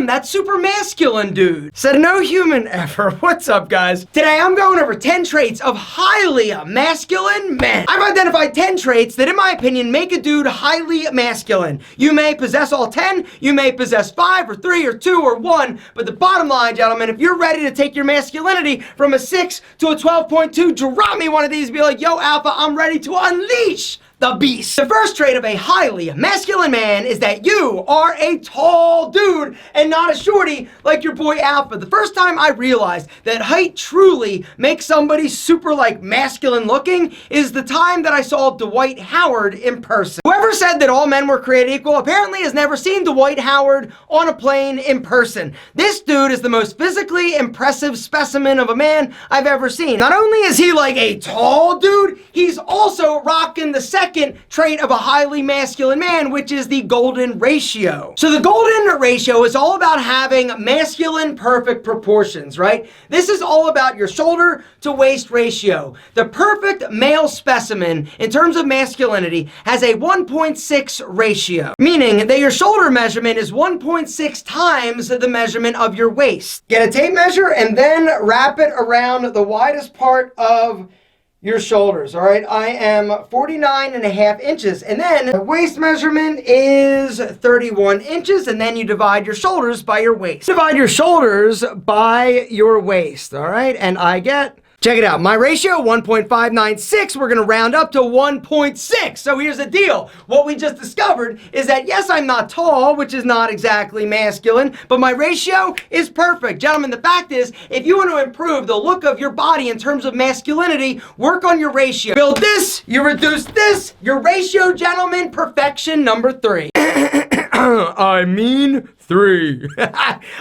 am that super masculine dude. Said no human ever. What's up, guys? Today I'm going over 10 traits of highly masculine men. I've identified 10 traits that in my opinion make a dude highly masculine. You may possess all 10, you may possess 5 or 3 or 2 or 1, but the bottom line, gentlemen, if you're ready to take your masculinity from a 6 to a 12.2, drop me one of these and be like, yo, Alpha, I'm ready to unleash the beast. The first trait of a highly masculine man is that you are a tall dude and not a shorty like your boy Alpha. The first time I realized that height truly makes somebody super like masculine looking is the time that I saw Dwight Howard in person. Whoever said that all men were created equal apparently has never seen Dwight Howard on a plane in person. This dude is the most physically impressive specimen of a man I've ever seen. Not only is he like a tall dude, he's also rocking the second trait of a highly masculine man, which is the golden ratio. So the golden ratio is all about having masculine perfect proportions, right? This is all about your shoulder to waist ratio. The perfect male specimen in terms of masculinity has a 1.6 ratio, meaning that your shoulder measurement is 1.6 times the measurement of your waist. Get a tape measure and then wrap it around the widest part of your shoulders. All right, I am 49.5 inches, and then the waist measurement is 31 inches, and then you divide your shoulders by your waist. Divide your shoulders by your waist, all right, and I get, check it out, my ratio 1.596. We're gonna round up to 1.6. So here's the deal. What we just discovered is that yes, I'm not tall, which is not exactly masculine, but my ratio is perfect. Gentlemen, the fact is, if you want to improve the look of your body in terms of masculinity, work on your ratio. Build this, you reduce this, your ratio, gentlemen, perfection number 3. I mean 3.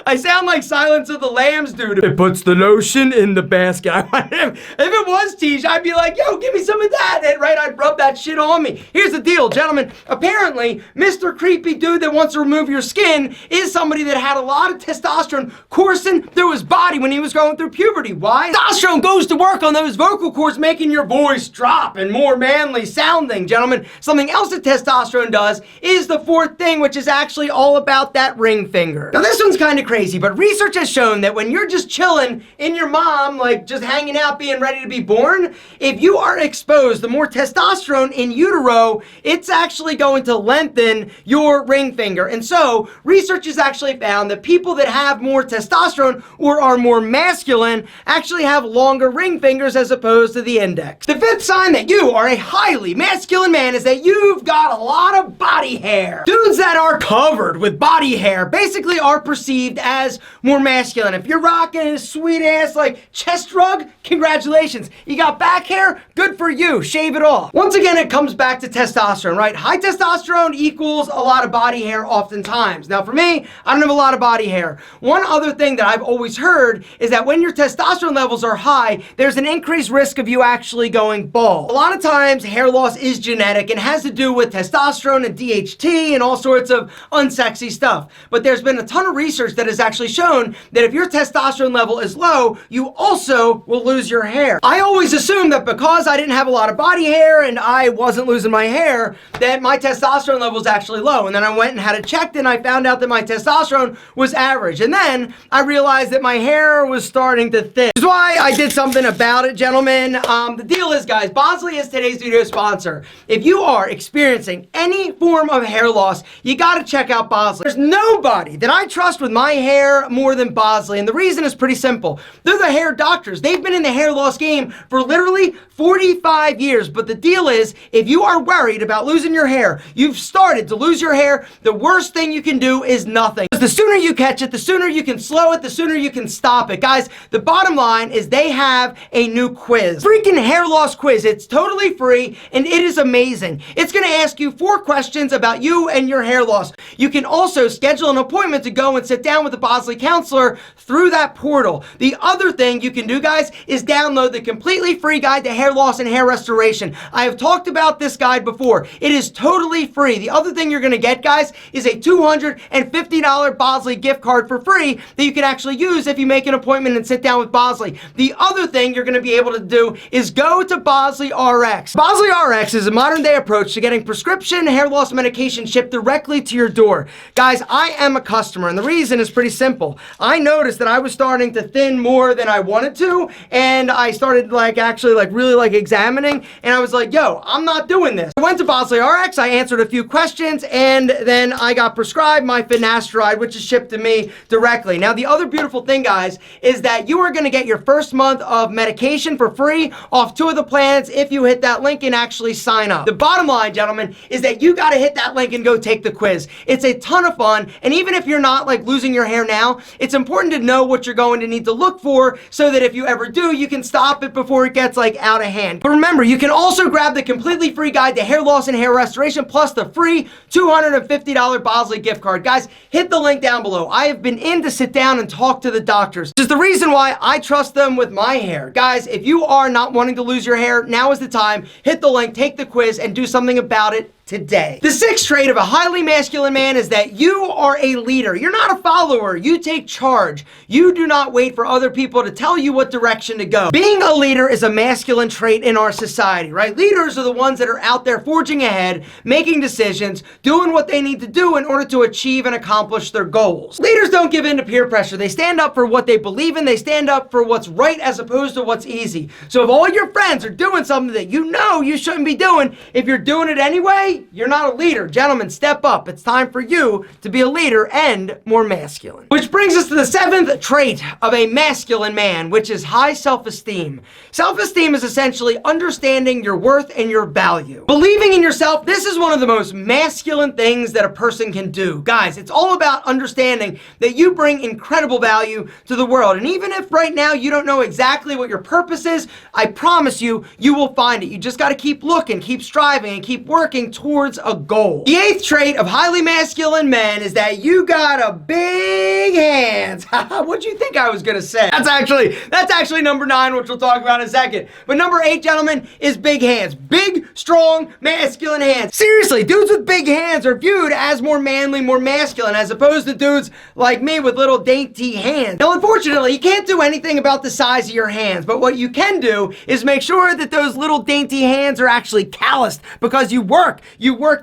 I sound like Silence of the Lambs, dude. It puts the lotion in the basket. If it was Tiege, I'd be like, yo, give me some of that. And right, I'd rub that shit on me. Here's the deal, gentlemen. Apparently, Mr. Creepy Dude that wants to remove your skin is somebody that had a lot of testosterone coursing through his body when he was going through puberty. Why? Testosterone goes to work on those vocal cords, making your voice drop and more manly sounding, gentlemen. Something else that testosterone does is the fourth thing, which is actually all about that ring finger. Now this one's kind of crazy, but research has shown that when you're just chilling in your mom, like just hanging out, being ready to be born, if you are exposed to more testosterone in utero, it's actually going to lengthen your ring finger. And so research has actually found that people that have more testosterone or are more masculine actually have longer ring fingers as opposed to the index. The fifth sign that you are a highly masculine man is that you've got a lot of body hair. Dudes that are covered with body hair basically are perceived as more masculine. If you're rocking a sweet ass like chest rug, congratulations. You got back hair, good for you. Shave it off. Once again, it comes back to testosterone, right? High testosterone equals a lot of body hair oftentimes. Now for me, I don't have a lot of body hair. One other thing that I've always heard is that when your testosterone levels are high, there's an increased risk of you actually going bald. A lot of times hair loss is genetic and has to do with testosterone and DHT and all sorts of unsexy stuff. But there's been a ton of research that has actually shown that if your testosterone level is low, you also will lose your hair. I always assumed that because I didn't have a lot of body hair and I wasn't losing my hair, that my testosterone level was actually low. And then I went and had it checked and I found out that my testosterone was average. And then I realized that my hair was starting to thin. Which is why I did something about it, gentlemen. The deal is, guys, Bosley is today's video sponsor. If you are experiencing any form of hair loss, you gotta check out Bosley. There's nobody that I trust with my hair more than Bosley, and the reason is pretty simple. They're the hair doctors. They've been in the hair loss game for literally 45 years, but the deal is, if you are worried about losing your hair, you've started to lose your hair, the worst thing you can do is nothing. The sooner you catch it, the sooner you can slow it, the sooner you can stop it. Guys, the bottom line is they have a new quiz. Freaking hair loss quiz. It's totally free, and it is amazing. It's gonna ask you 4 questions about you and your hair loss. You can also schedule an appointment to go and sit down with a Bosley counselor through that portal. The other thing you can do, guys, is download the completely free guide to hair loss and hair restoration. I have talked about this guide before. It is totally free. The other thing you're gonna get, guys, is a $250 Bosley gift card for free that you can actually use if you make an appointment and sit down with Bosley. The other thing you're going to be able to do is go to Bosley RX. Bosley RX is a modern day approach to getting prescription hair loss medication shipped directly to your door. Guys, I am a customer, and the reason is pretty simple. I noticed that I was starting to thin more than I wanted to, and I started really examining, and I was like, yo, I'm not doing this. I went to Bosley RX, I answered a few questions, and then I got prescribed my finasteride, which is shipped to me directly. Now, the other beautiful thing, guys, is that you are going to get your first month of medication for free off 2 of the plans if you hit that link and actually sign up. The bottom line, gentlemen, is that you got to hit that link and go take the quiz. It's a ton of fun, and even if you're not losing your hair now, it's important to know what you're going to need to look for so that if you ever do, you can stop it before it gets out of hand. But remember, you can also grab the completely free guide to hair loss and hair restoration plus the free $250 Bosley gift card. Guys, hit the link down below. I have been in to sit down and talk to the doctors. This is the reason why I trust them with my hair. Guys, if you are not wanting to lose your hair, now is the time. Hit the link, take the quiz, and do something about it today. The 6th trait of a highly masculine man is that you are a leader. You're not a follower. You take charge. You do not wait for other people to tell you what direction to go. Being a leader is a masculine trait in our society, right? Leaders are the ones that are out there forging ahead, making decisions, doing what they need to do in order to achieve and accomplish their goals. Leaders don't give in to peer pressure. They stand up for what they believe in. They stand up for what's right as opposed to what's easy. So if all your friends are doing something that you know you shouldn't be doing, if you're doing it anyway, you're not a leader. Gentlemen, step up. It's time for you to be a leader and more masculine. Which brings us to the 7th trait of a masculine man, which is high self-esteem. Self-esteem is essentially understanding your worth and your value. Believing in yourself, this is one of the most masculine things that a person can do. Guys, it's all about understanding that you bring incredible value to the world. And even if right now you don't know exactly what your purpose is, I promise you, you will find it. You just got to keep looking, keep striving, and keep working towards a goal. The 8th trait of highly masculine men is that you got a big hands. What'd you think I was gonna say? That's actually number 9, which we'll talk about in a second. But number 8, gentlemen, is big hands. Big, strong, masculine hands. Seriously, dudes with big hands are viewed as more manly, more masculine, as opposed to dudes like me with little dainty hands. Now, unfortunately, you can't do anything about the size of your hands, but what you can do is make sure that those little dainty hands are actually calloused because you work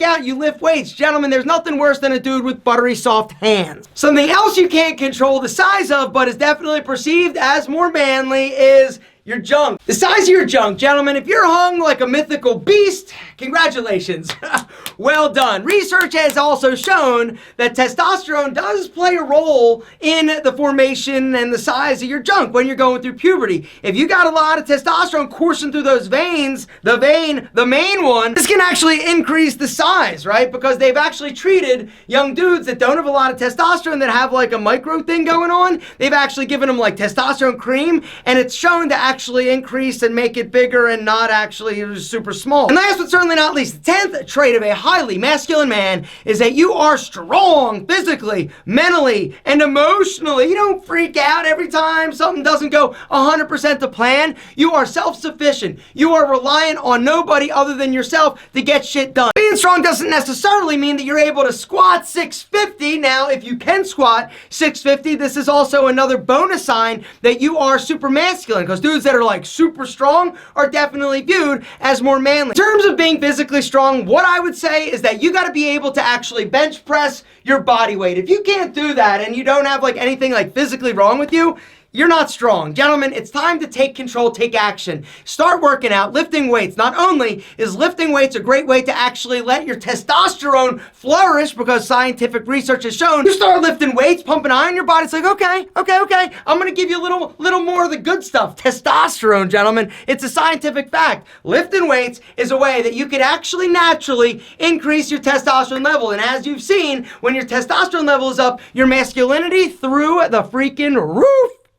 out, you lift weights. Gentlemen, there's nothing worse than a dude with buttery soft hands. Something else you can't control the size of, but is definitely perceived as more manly, is your junk. The size of your junk, gentlemen, if you're hung like a mythical beast, congratulations. Well done. Research has also shown that testosterone does play a role in the formation and the size of your junk when you're going through puberty. If you got a lot of testosterone coursing through those veins, the main one, this can actually increase the size, right? Because they've actually treated young dudes that don't have a lot of testosterone, that have a micro thing going on. They've actually given them testosterone cream, and it's shown to actually increase and make it bigger and not actually super small. And last but certainly not least, the 10th trait of a highly masculine man is that you are strong physically, mentally, and emotionally. You don't freak out every time something doesn't go 100% to plan. You are self-sufficient. You are reliant on nobody other than yourself to get shit done. Being strong doesn't necessarily mean that you're able to squat 650. Now, if you can squat 650, this is also another bonus sign that you are super masculine, because dudes that are super strong are definitely viewed as more manly. In terms of being physically strong, what I would say is that you got to be able to actually bench press your body weight. If you can't do that and you don't have anything physically wrong with you, you're not strong. Gentlemen, it's time to take control, take action. Start working out, lifting weights. Not only is lifting weights a great way to actually let your testosterone flourish, because scientific research has shown you start lifting weights, pumping iron in your body, it's okay. I'm gonna give you a little more of the good stuff. Testosterone, gentlemen. It's a scientific fact. Lifting weights is a way that you can actually naturally increase your testosterone level. And as you've seen, when your testosterone level is up, your masculinity through the freaking roof.